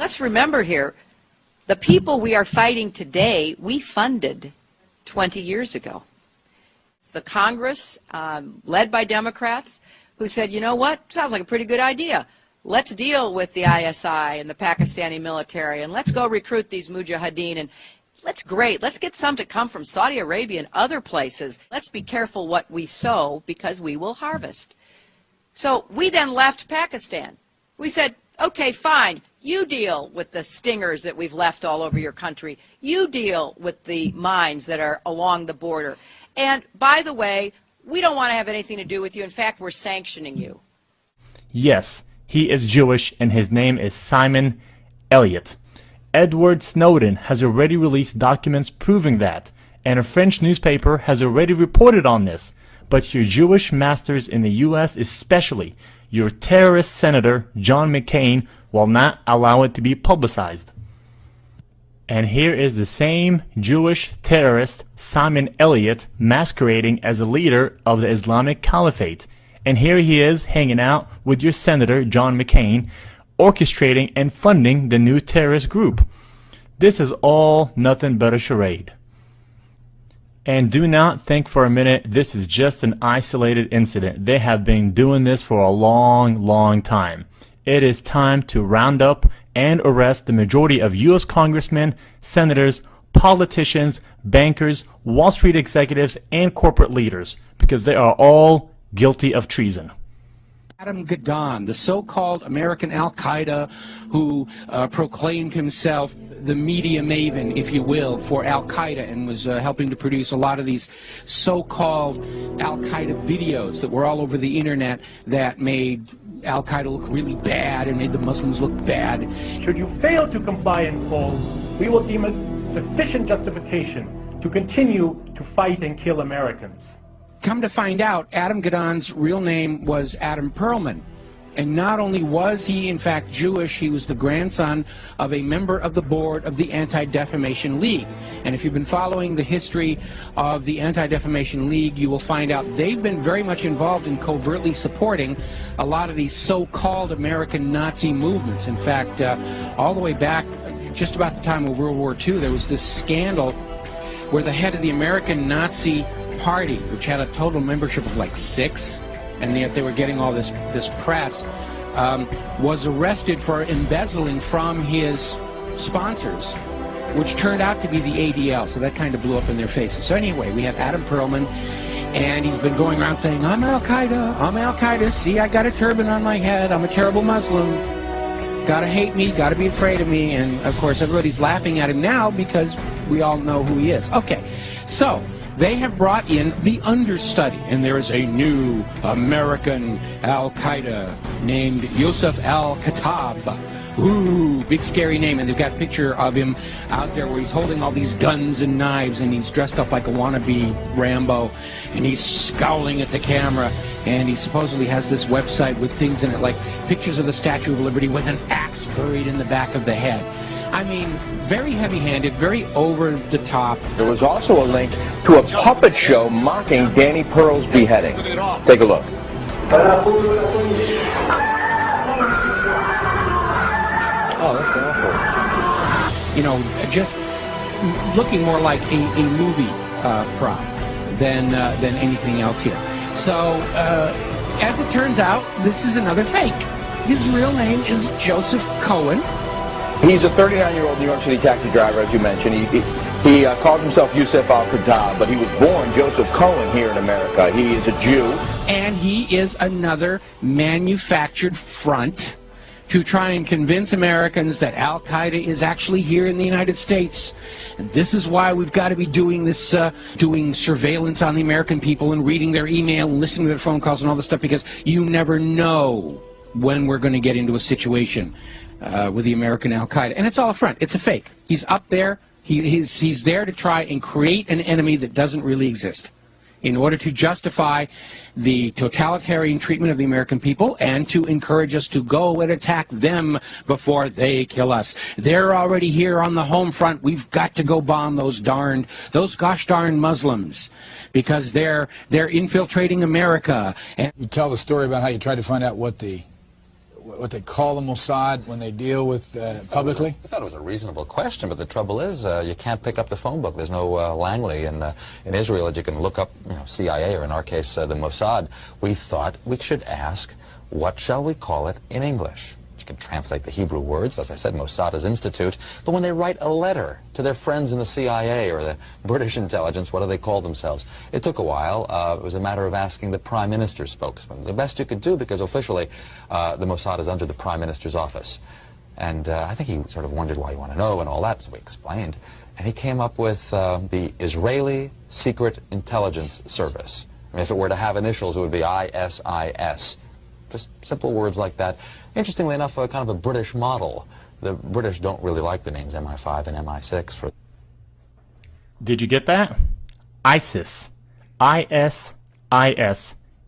Let's remember here, the people we are fighting today, we funded 20 years ago. It's the Congress, led by Democrats, who said, you know what, sounds like a pretty good idea. Let's deal with the ISI and the Pakistani military, and let's go recruit these Mujahideen, and let's get some to come from Saudi Arabia and other places. Let's be careful what we sow, because we will harvest. So we then left Pakistan. We said, okay, fine, you deal with the stingers that we've left all over your country. You deal with the mines that are along the border. And by the way, we don't want to have anything to do with you. In fact, we're sanctioning you. Yes, he is Jewish, and his name is Simon Elliott. Edward Snowden has already released documents proving that, and a French newspaper has already reported on this. But your Jewish masters in the U.S., especially your terrorist Senator John McCain, will not allow it to be publicized. And here is the same Jewish terrorist Simon Elliott masquerading as a leader of the Islamic Caliphate. And here he is hanging out with your Senator John McCain, orchestrating and funding the new terrorist group. This is all nothing but a charade. And do not think for a minute this is just an isolated incident. They have been doing this for a long, long time. It is time to round up and arrest the majority of U.S. congressmen, senators, politicians, bankers, Wall Street executives, and corporate leaders, because they are all guilty of treason. Adam Gadon, the so-called American Al-Qaeda who proclaimed himself the media maven, if you will, for Al-Qaeda, and was helping to produce a lot of these so-called Al-Qaeda videos that were all over the internet that made Al-Qaeda look really bad and made the Muslims look bad. Should you fail to comply in full, we will deem it sufficient justification to continue to fight and kill Americans. Come to find out, Adam Gadon's real name was Adam Perlman. And not only was he, in fact, Jewish, he was the grandson of a member of the board of the Anti-Defamation League. And if you've been following the history of the Anti-Defamation League, you will find out they've been very much involved in covertly supporting a lot of these so-called American Nazi movements. In fact, all the way back, just about the time of World War II, there was this scandal where the head of the American Nazi Party, which had a total membership of like 6, and yet they were getting all this press, was arrested for embezzling from his sponsors, which turned out to be the ADL, so that kind of blew up in their faces. So anyway, we have Adam Perlman, and he's been going around saying, I'm Al-Qaeda, I'm Al-Qaeda, see, I got a turban on my head, I'm a terrible Muslim, gotta hate me, gotta be afraid of me, and of course everybody's laughing at him now because we all know who he is. Okay, so they have brought in the understudy, and there is a new American Al-Qaeda named Yusuf al-Khattab. Ooh, big scary name, and they've got a picture of him out there where he's holding all these guns and knives, and he's dressed up like a wannabe Rambo, and he's scowling at the camera, and he supposedly has this website with things in it, like pictures of the Statue of Liberty with an axe buried in the back of the head. I mean, very heavy-handed, very over-the-top. There was also a link to a puppet show mocking Danny Pearl's beheading. Take a look. Oh, that's awful. You know, just looking more like a movie prop than anything else here. So, as it turns out, this is another fake. His real name is Joseph Cohen. He's a 39-year-old New York City taxi driver, as you mentioned. He called himself Yusuf al-Khattab, but he was born Joseph Cohen here in America. He is a Jew. And he is another manufactured front to try and convince Americans that Al-Qaeda is actually here in the United States. And this is why we've got to be doing this, doing surveillance on the American people and reading their email and listening to their phone calls and all this stuff, because you never know when we're going to get into a situation with the American Al-Qaeda. And it's all a front. It's a fake. He's up there. He's there to try and create an enemy that doesn't really exist in order to justify the totalitarian treatment of the American people and to encourage us to go and attack them before they kill us. They're already here on the home front. We've got to go bomb those gosh darn Muslims because they're infiltrating America. And you tell the story about how you tried to find out what the what they call the Mossad when they deal with publicly? I thought it was a reasonable question, but the trouble is you can't pick up the phone book. There's no Langley in Israel that you can look up, CIA, or in our case, the Mossad. We thought we should ask, what shall we call it in English? You can translate the Hebrew words, as I said, Mossad is institute, but when they write a letter to their friends in the CIA or the British intelligence, what do they call themselves? It took a while. It was a matter of asking the Prime Minister's spokesman. The best you could do, because officially the Mossad is under the Prime Minister's office. And I think he sort of wondered why you want to know and all that, so we explained. And he came up with the Israeli Secret Intelligence Service. I mean, if it were to have initials, it would be ISIS. Just simple words like that. Interestingly enough, kind of a British model. The British don't really like the names MI5 and MI6 for... Did you get that? ISIS. ISIS.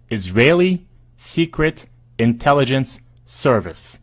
Israeli Secret Intelligence Service.